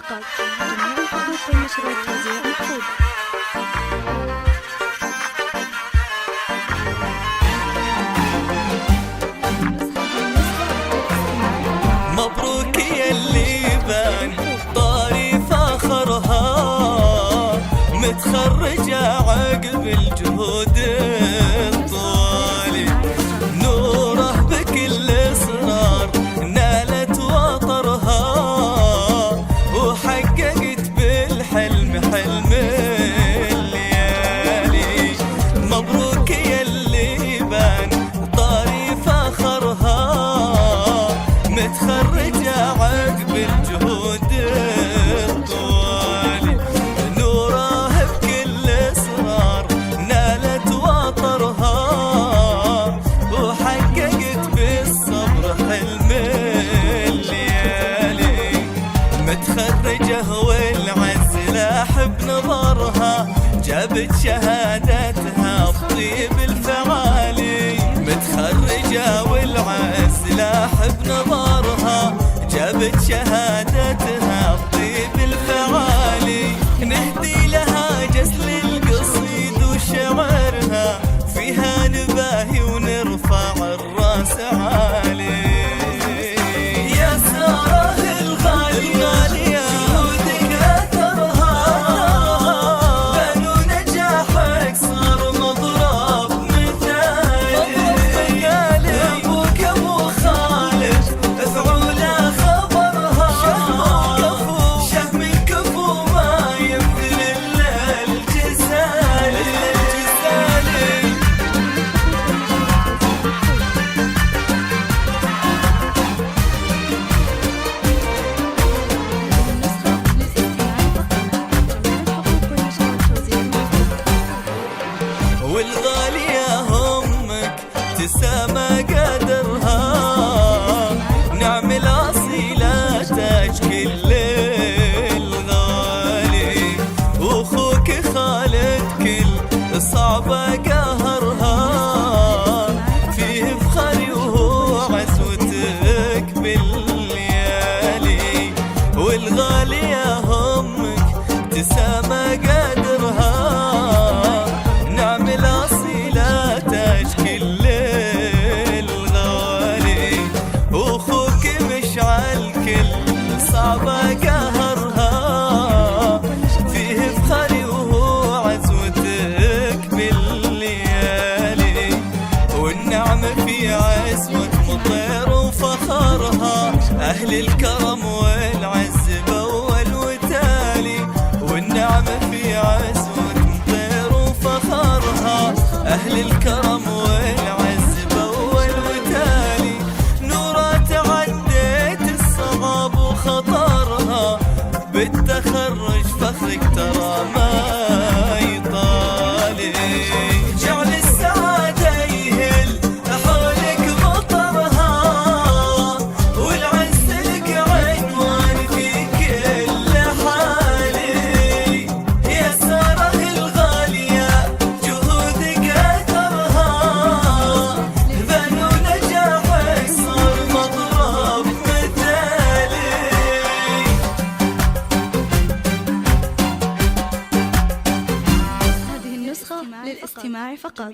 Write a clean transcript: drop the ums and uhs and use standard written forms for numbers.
فقط. جميع الحقوق والنشر والتوزيع محفوظة. مبروك ياللي بان طاري فخرها، متخرجة عقب الجهود الطوالي، نوره بكل إصرار نالت وطرها، وحققت بالحلم حلم الليالي. مبروك ياللي بان طاري فخرها، متخرجة عقب الجهود الطوالي، نوره بكل إصرار نالت وطرها، وحققت بالصبر حلم الليالي. متخرجة والعز لاح بنظرها، جابت شهادتها بطيب الفعالي. متخرجة والعز لاح بنظرها، جابت شهادتها بطيب الفعالي. نهدي لها جسل القصيد وشعرها، فيها نباهي ونرفع الراس عالي. يا سارة الغالية جهودك أثرها، بنو نجاحك صار مضرب مثالي. أبوك أبو خالد فعولة خبرها، شهم الكفو ما يمثل إلا الجزالي. والغالية همك تسامى قدرها، نعم الأصيلة تاج كل الغالي. وأخوك خالد كل صعبة قهرها، فيه فخري وهو عزوتك بالليالي. والغالية همك تسامى قدرها، نعم الأصيلة تاج كل الغالي. وأخوك مشعل كل صعبة قهرها، فيه فخري وهو عزوتك بالليالي. والنعم في عزوة مطير وفخرها، أهل الكرم والعز بأول وتالي. والنعم في عزوة مطير وفخرها، أهل الكرم والعز بأول وتالي. نورة تعديت الصعاب وخطرها، بالتخرج فخرك ترى ما يطالي. جعل السعادة يهل حولك مطرها، والعز لك عنوان في كل حالي. يا سارة الغالية جهودك أثرها، بنو نجاحك صار مضرب مثالي. هذه النسخة للاستماع فقط.